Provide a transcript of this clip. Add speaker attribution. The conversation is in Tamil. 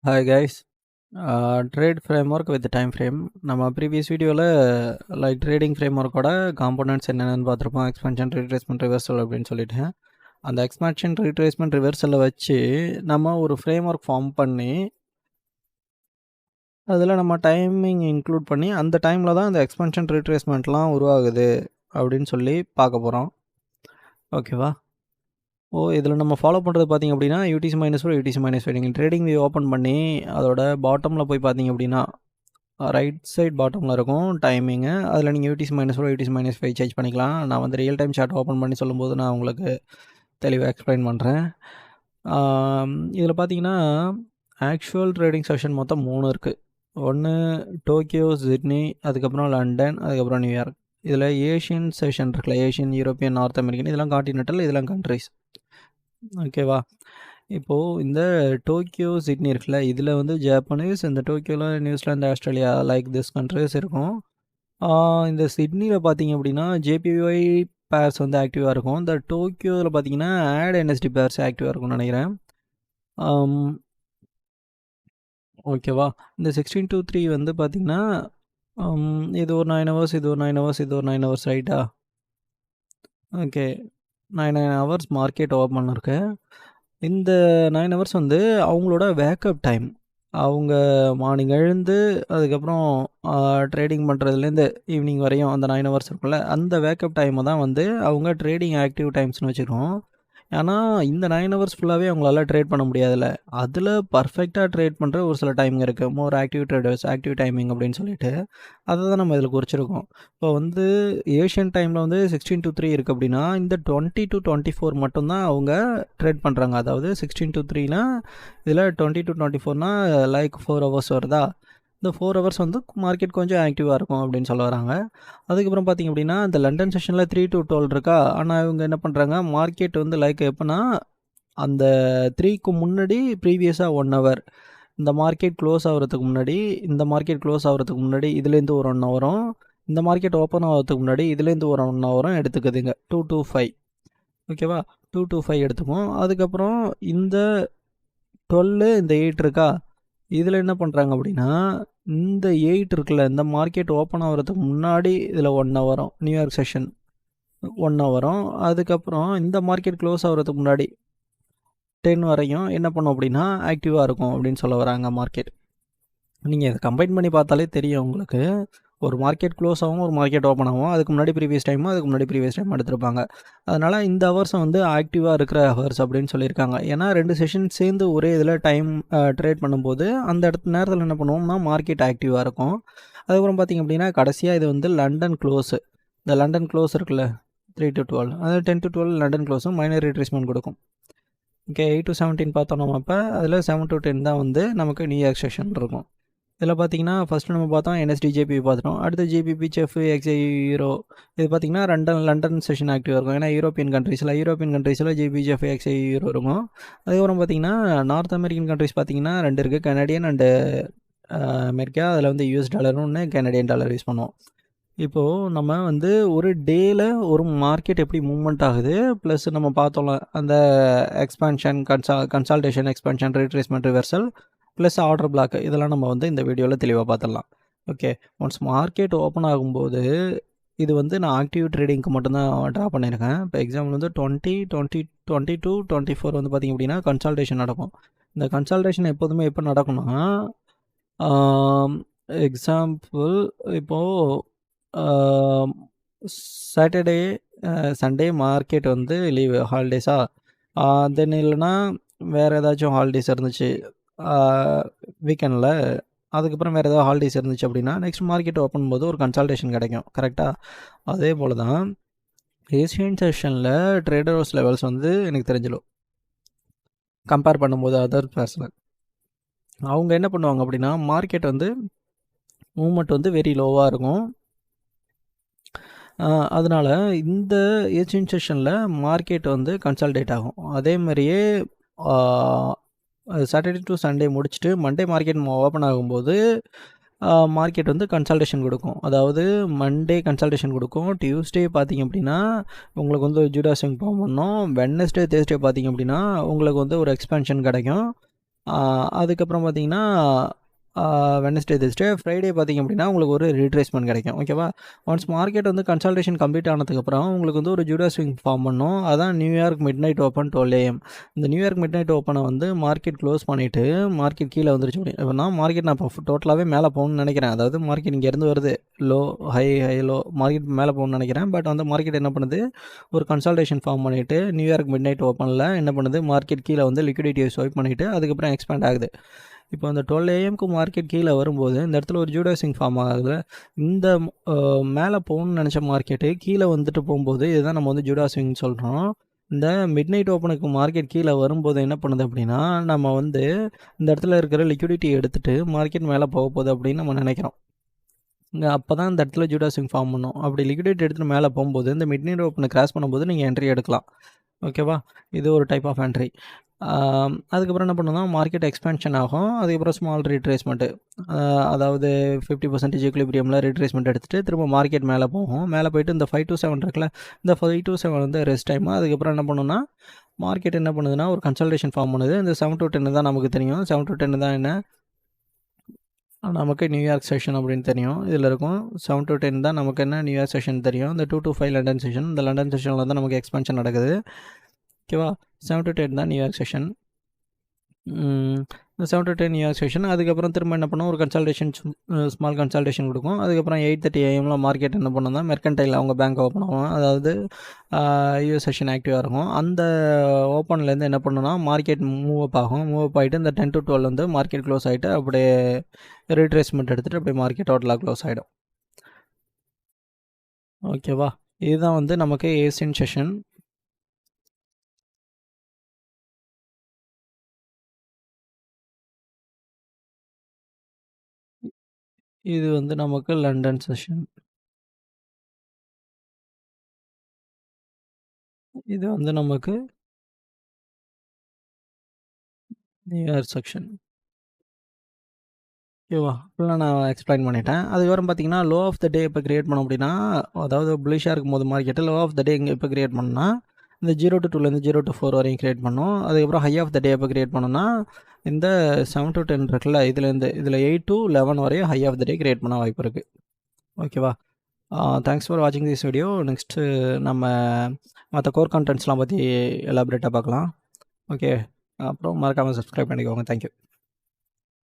Speaker 1: Hi guys, trade framework with time frame. நம்ம ப்ரீவியஸ் வீடியோவில் லைக் ட்ரேடிங் ஃப்ரேம்ஒர்க்கோட காம்போனன்ட்ஸ் என்னென்னு பார்த்துருப்போம். எக்ஸ்பென்ஷன், ரீட்ரேஸ்மெண்ட், ரிவர்சல் அப்படின்னு சொல்லிட்டு அந்த எக்ஸ்பென்ஷன், ரீட்ரேஸ்மெண்ட், ரிவர்சலை வச்சு நம்ம ஒரு ஃப்ரேம்ஒர்க் ஃபார்ம் பண்ணி அதில் நம்ம டைமிங் இன்க்ளூட் பண்ணி அந்த டைமில் தான் இந்த எக்ஸ்பென்ஷன், ரீட்ரேஸ்மெண்ட்லாம் உருவாகுது அப்படின்னு சொல்லி பார்க்க போகிறோம். ஓகேவா? இதில் நம்ம ஃபாலோ பண்ணுறது பார்த்திங்க அப்படின்னா UTC -4, UTC -5. நீங்கள் ட்ரேடிங் வியூ ஓப்பன் பண்ணி அதோட பாட்டமில் போய் பார்த்தீங்க அப்படின்னா ரைட் சைட் பாட்டமில் இருக்கும் டைமிங்கு. அதில் நீங்கள் UTC -4, UTC -5 சேஞ்ச் பண்ணிக்கலாம். நான் வந்து ரியல் டைம் சார்ட் ஓப்பன் பண்ணி சொல்லும்போது நான் உங்களுக்கு தெளிவாக எக்ஸ்பிளைன் பண்ணுறேன். இதில் பார்த்தீங்கன்னா ஆக்சுவல் ட்ரேடிங் செஷன் மொத்தம் 3 இருக்குது. ஒன்று டோக்கியோ, சிட்னி, அதுக்கப்புறம் லண்டன், அதுக்கப்புறம் நியூயார்க். இதில் ஏஷியன் செஷன் இருக்குல்ல, ஏஷியன், யூரோப்பியன், நார்த் அமெரிக்கன், இதெல்லாம் காண்டினென்டல், இதெல்லாம் கண்ட்ரிஸ். ஓகேவா? இப்போது இந்த டோக்கியோ, சிட்னி இருக்குல்ல, இதில் வந்து ஜாப்பனீஸ், இந்த டோக்கியோவில் New Zealand, Australia like this countries இருக்கும். இந்த சிட்னியில் பார்த்தீங்க அப்படின்னா JPY பேர்ஸ் வந்து ஆக்டிவாக இருக்கும். இந்த டோக்கியோவில் பார்த்தீங்கன்னா ஆட் NSD பேர்ஸ் ஆக்டிவாக இருக்கும்னு நினைக்கிறேன். ஓகேவா? இந்த 16 to 3 வந்து பார்த்தீங்கன்னா இது ஒரு 9 ஹவர்ஸ், இது ஒரு 9 ஹவர்ஸ், இது ஒரு 9 ஹவர்ஸ், ரைட்டா? ஓகே, 9 ஹவர்ஸ் மார்க்கெட் ஓப்பன் இருக்கு. இந்த 9 ஹவர்ஸ் வந்து அவங்களோட வேக்கப் டைம். அவங்க மார்னிங் எழுந்து அதுக்கப்புறம் ட்ரேடிங் பண்ணுறதுலேருந்து ஈவினிங் வரையும் அந்த 9 ஹவர்ஸ் இருக்குல்ல, அந்த வேக்கப் டைமை தான் வந்து அவங்க ட்ரேடிங் ஆக்டிவ் டைம்ஸ்னு வச்சுருக்கோம். ஏன்னா இந்த 9 ஹவர்ஸ் ஃபுல்லாகவே அவங்களால ட்ரேட் பண்ண முடியாதுல்ல. அதில் பர்ஃபெக்டாக ட்ரேட் பண்ணுற ஒரு சில டைமிங் இருக்குது. மோர் ஆக்டிவ் ட்ரேடர்ஸ், ஆக்டிவ் டைமிங் அப்படின்னு சொல்லிட்டு அதை தான் நம்ம இதில் குறிச்சிருக்கோம். இப்போ வந்து ஏஷியன் டைமில் வந்து 16 to 3 இருக்குது அப்படின்னா இந்த 20 to 24 மட்டும்தான் அவங்க ட்ரேட் பண்ணுறாங்க. அதாவது 16 to 3னா இதில் 20 to 24னா லைக் 4 ஹவர்ஸ் வருதா? இந்த 4 ஹவர்ஸ் வந்து மார்க்கெட் கொஞ்சம் ஆக்டிவாக இருக்கும் அப்படின்னு சொல்ல வராங்க. அதுக்கப்புறம் பார்த்திங்க அப்படின்னா இந்த லண்டன் செஷனில் 3 to 12 இருக்கா. ஆனால் இவங்க என்ன பண்ணுறாங்க, மார்க்கெட் வந்து லைக் எப்போனா அந்த 3க்கு முன்னாடி ப்ரீவியஸாக 1 ஹவர், இந்த மார்க்கெட் க்ளோஸ் ஆகிறதுக்கு முன்னாடி, இந்த மார்க்கெட் க்ளோஸ் ஆகிறதுக்கு முன்னாடி இதுலேருந்து ஒரு 1 ஹவரும், இந்த மார்க்கெட் ஓப்பன் ஆகிறதுக்கு முன்னாடி இதுலேருந்து ஒரு 1 ஹவரும் எடுத்துக்குதுங்க. 2 to 5. ஓகேவா? 2 to 5 எடுத்துக்கும். அதுக்கப்புறம் இந்த 12, இந்த 8 இருக்கா, இதில் என்ன பண்ணுறாங்க அப்படின்னா இந்த 8 இருக்குல்ல, இந்த மார்க்கெட் ஓப்பன் ஆகிறதுக்கு முன்னாடி இதில் 1 ஹவரும், நியூயார்க் செஷன் 1 ஹவரும், அதுக்கப்புறம் இந்த மார்க்கெட் க்ளோஸ் ஆகிறதுக்கு முன்னாடி 10 வரையும் என்ன பண்ணும் அப்படின்னா ஆக்டிவாக இருக்கும் அப்படின்னு சொல்ல வராங்க மார்க்கெட். நீங்கள் இதை கம்பைன் பண்ணி பார்த்தாலே தெரியும் உங்களுக்கு. ஒரு மார்க்கெட் க்ளோஸ் ஆகும், ஒரு மார்க்கெட் ஓப்பன் ஆகும். அதுக்கு முன்னாடி ப்ரீவியஸ் டைமும், அதுக்கு முன்னாடி ப்ரீவியஸ் டைம் எடுத்திருப்பாங்க. அதனால் இந்த ஹவர்ஸை வந்து ஆக்டிவாக இருக்கிற ஹவர்ஸ் அப்படின்னு சொல்லியிருக்காங்க. ஏன்னா 2 செஷன் சேர்ந்து ஒரே இதில் டைம் ட்ரேட் பண்ணும்போது அந்த நேரத்தில் என்ன பண்ணுவோம்னா மார்க்கெட் ஆக்டிவாக இருக்கும். அதுக்கப்புறம் பார்த்திங்க அப்படின்னா கடைசியாக இது வந்து லண்டன் க்ளோஸு. இந்த லண்டன் க்ளோஸ் இருக்குல்ல, 3 to 12, அதாவது 10 to 12 லண்டன் க்ளோஸும் மைனர் ரீட்ரேஸ்மெண்ட் கொடுக்கும். ஓகே, 8 to 17 பார்த்தோம் நம்ம. அப்போ அதில் 7 to 10 தான் வந்து நமக்கு நியூயார்க் செஷன் இருக்கும். இதில் பார்த்தீங்கன்னா ஃபஸ்ட்டு நம்ம பார்த்தோம் NSD JPY பார்த்துட்டோம். அடுத்து GBP, CHF, XI, யூரோ. இது பார்த்திங்கன்னா லண்டன் செஷன் ஆக்டிவாக இருக்கும். ஏன்னா யூரோப்பியன் கண்ட்ரீஸில் GBP, CHF, XI, யூரோ இருக்கும். அதுக்கப்புறம் பார்த்திங்கன்னா நார்த் அமெரிக்கன் கண்ட்ரிஸ் பார்த்திங்கன்னா 2 இருக்குது, கனடியன் அண்டு அமெரிக்கா. அதில் வந்து US டாலரும் ஒன்று, கனடியன் டாலர் யூஸ் பண்ணுவோம். இப்போது நம்ம வந்து ஒரு டேயில் ஒரு மார்க்கெட் எப்படி மூவ்மெண்ட் ஆகுது, ப்ளஸ் நம்ம பார்த்தோம்ல அந்த expansion, consolidation, expansion, retracement, reversal, plus order black, இதெல்லாம் நம்ம வந்து இந்த வீடியோவில் தெளிவாக பார்த்துடலாம். ஓகே, ஒன்ஸ் மார்க்கெட் ஓப்பன் ஆகும்போது இது வந்து நான் ஆக்டிவ் ட்ரேடிங்க்கு மட்டும்தான் ட்ரா பண்ணியிருக்கேன். இப்போ எக்ஸாம்பிள் வந்து 20 to 24 வந்து பார்த்திங்க அப்படின்னா கன்சால்டேஷன் நடக்கும். இந்த கன்சால்டேஷன் எப்போதுமே எப்போ நடக்கும்னா எக்ஸாம்பிள் இப்போது சாட்டர்டே, சண்டே மார்க்கெட் வந்து லீவு, ஹாலிடேஸா, தென் இல்லைனா வேறு ஏதாச்சும் ஹாலிடேஸ் இருந்துச்சு வீக்கெண்டில், அதுக்கப்புறம் வேறு ஏதாவது ஹாலிடேஸ் இருந்துச்சு அப்படின்னா நெக்ஸ்ட் மார்க்கெட் ஓப்பன் போது ஒரு கன்சல்டேஷன் கிடைக்கும். கரெக்டாக? அதே போல் தான் ஏஷியன் செஷனில் ட்ரேடர்ஸ் லெவல்ஸ் வந்து எனக்கு தெரிஞ்சிடும். கம்பேர் பண்ணும்போது அதர் பேர்ஸில் அவங்க என்ன பண்ணுவாங்க அப்படின்னா மார்க்கெட் வந்து மூவ்மெண்ட் வந்து வெரி லோவாக இருக்கும். அதனால் இந்த ஏஷியன் செஷனில் மார்க்கெட் வந்து கன்சால்டேட் ஆகும். அதே மாதிரியே சாட்டர்டே டு சண்டே முடிச்சுட்டு மண்டே மார்க்கெட் ஓப்பன் ஆகும்போது மார்க்கெட் வந்து கன்சல்டேஷன் கொடுக்கும். அதாவது மண்டே கன்சல்டேஷன் கொடுக்கும். டியூஸ்டே பார்த்திங்க அப்படின்னா உங்களுக்கு வந்து ஜூடா ஸ்விங் ஃபார்ம் பண்ணோம். வெட்னஸ்டே, தேர்ஸ்டே பார்த்திங்க அப்படின்னா உங்களுக்கு வந்து ஒரு எக்ஸ்பென்ஷன் கிடைக்கும். அதுக்கப்புறம் பார்த்தீங்கன்னா வெட்னஸ்டே தேர்ஸ்டே ஃப்ரைடே பார்த்திங்க அப்படின்னா உங்களுக்கு ஒரு ரீட்ரேஸ்மெண்ட் கிடைக்கும். ஓகேவா? ஒன்ஸ் மார்க்கெட் வந்து கன்சல்டேஷன் கம்ப்ளீட் ஆனதுக்கப்புறம் உங்களுக்கு வந்து ஒரு ஜூடோ ஸ்விங் ஃபார்ம் பண்ணும். அதான் New York mid night open 12 AM. இந்த நியூயார்க் மிட் நைட் ஓப்பனை வந்து மார்க்கெட் க்ளோஸ் பண்ணிவிட்டு மார்க்கெட் கீழே வந்துருச்சு அப்படின்னா மார்க்கெட் நான் இப்போ டோட்டலாகவே மேலே போகணும்னு நினைக்கிறேன். அதாவது மார்க்கெட் இங்கேருந்து வருது லோ ஹை லோ மார்க்கெட் மேலே போகணும்னு நினைக்கிறேன். பட் வந்து மார்க்கெட் என்ன பண்ணுது, ஒரு கன்சல்டேஷன் ஃபார்ம் பண்ணிவிட்டு நியூயார்க் மிட் நைட் ஓப்பனில் என்ன பண்ணுது, மார்க்கெட் கீழே வந்து லிக்விடிட்டியை ஸ்வைப் பண்ணிவிட்டு அதுக்கப்புறம் எக்ஸ்பேண்ட் ஆகுது. இப்போ அந்த 12 AM மார்க்கெட் கீழே வரும்போது இந்த இடத்துல ஒரு ஜூடோசிங் ஃபார்ம் ஆகுது. இந்த மேலே போகணும்னு நினச்ச மார்க்கெட்டு கீழே வந்துட்டு போகும்போது இதுதான் நம்ம வந்து ஜூடோசிங்னு சொல்கிறோம். இந்த மிட் நைட் ஓப்பனுக்கு மார்க்கெட் கீழே வரும்போது என்ன பண்ணுது அப்படின்னா, நம்ம வந்து இந்த இடத்துல இருக்கிற லிக்விடிட்டி எடுத்துகிட்டு மார்க்கெட் மேலே போக போகுது அப்படின்னு நம்ம நினைக்கிறோம். அப்போ தான் இந்த இடத்துல ஜூடோசிங் ஃபார்ம் பண்ணும். அப்படி லிக்விடிட்டி எடுத்துகிட்டு மேலே போகும்போது இந்த மிட் நைட் ஓப்பனை கிராஸ் பண்ணும்போது நீங்கள் என்ட்ரி எடுக்கலாம். ஓகேவா? இது ஒரு டைப் ஆஃப் என்ட்ரி. அதுக்கப்புறம் என்ன பண்ணுன்னா மார்க்கெட் எக்ஸ்பேன்ஷன் ஆகும். அதுக்கப்புறம் ஸ்மால் ரீட்ரேஸ்மெண்ட்டு. அதாவது 50% ஈக்விலிபிரியமில் ரீட்ரேஸ்மெண்ட் எடுத்துகிட்டு திரும்ப மார்க்கெட் மேலே போகும். மேலே போயிட்டு இந்த 5 to 7 இருக்குல்ல, இந்த 5 to 7 வந்து ரெஸ்ட் டைமு. அதுக்கப்புறம் என்ன பண்ணுன்னா மார்க்கெட் என்ன பண்ணுதுன்னா ஒரு கன்சல்டேஷன் ஃபார்ம் பண்ணுது. இந்த 7 to 10 தான் நமக்கு தெரியும். 7 to 10 தான் என்ன, நமக்கு நியூயார்க் செஷன் அப்படின்னு தெரியும். இதில் இருக்கும் 7 to 10 தான் நமக்கு என்ன நியூயார்க் செஷன் தெரியும். இந்த 2 to 5 லண்டன் செஷன். இந்த லண்டன் செஷனில் தான் நமக்கு எக்ஸ்பென்ஷன் நடக்குது. ஓகேவா? 7 to 10 தான் நியூயார்க் செஷன். இந்த 7 to 10 நியூயார்க் செஷன். அதுக்கப்புறம் திரும்ப என்ன பண்ணும், ஒரு கன்சல்டேஷன் ஸ்மால் கன்சல்டேஷன் கொடுக்கும். அதுக்கப்புறம் 8:30 AM மார்க்கெட் என்ன பண்ணுன்னா மெர்கன்டைல் அவங்க பேங்க் ஓப்பன் ஆகும். அதாவது யூஎஸ் செஷன் ஆக்டிவாக இருக்கும். அந்த ஓப்பன்லேருந்து என்ன பண்ணுன்னா மார்க்கெட் மூவ் அப் ஆகும். மூவ் அப் ஆகிட்டு இந்த 10 to 12 வந்து மார்க்கெட் க்ளோஸ் ஆகிட்டு அப்படியே ரீட்ரேஸ்மெண்ட் எடுத்துகிட்டு அப்படியே மார்க்கெட் டோட்டலாக க்ளோஸ் ஆகிடும். ஓகேவா? இதுதான் வந்து நமக்கு ஏசியன் செஷன். இது வந்து நமக்கு லண்டன் செஷன். இது வந்து நமக்கு நியூயார்க் செக்ஷன். ஓகேவா? ஃபுல்லாக நான் எக்ஸ்பிளைன் பண்ணிட்டேன். அதுக்கப்புறம் பார்த்தீங்கன்னா, லோ ஆஃப் த டே எப்போ கிரியேட் பண்ணோம் அப்படின்னா, அதாவது புல்லிஷாக இருக்கும்போது மார்க்கெட்டு லோ ஆஃப் த டே இங்கே எப்போ கிரியேட் பண்ணோம்னா, இந்த 0 to 2லேருந்து 0 to 4 வரையும் கிரியேட் பண்ணோம். அதுக்கப்புறம் ஹை ஆஃப் த டே எப்போ கிரியேட் பண்ணோம்னா, இந்த 7 to 10 இருக்குல்ல, இதில் 8 to 11 வரையும் high of the day create பண்ண வாய்ப்பு இருக்குது. ஓகேவா? தேங்க்ஸ் ஃபார் வாட்சிங் திஸ் வீடியோ. நெக்ஸ்ட்டு நம்ம மற்ற கோர் கண்டென்ட்ஸ்லாம் பற்றி எலாபரேட்டாக பார்க்கலாம். ஓகே. அப்புறம் மறக்காமல் சப்ஸ்கிரைப் பண்ணிக்கோங்க. தேங்க்யூ.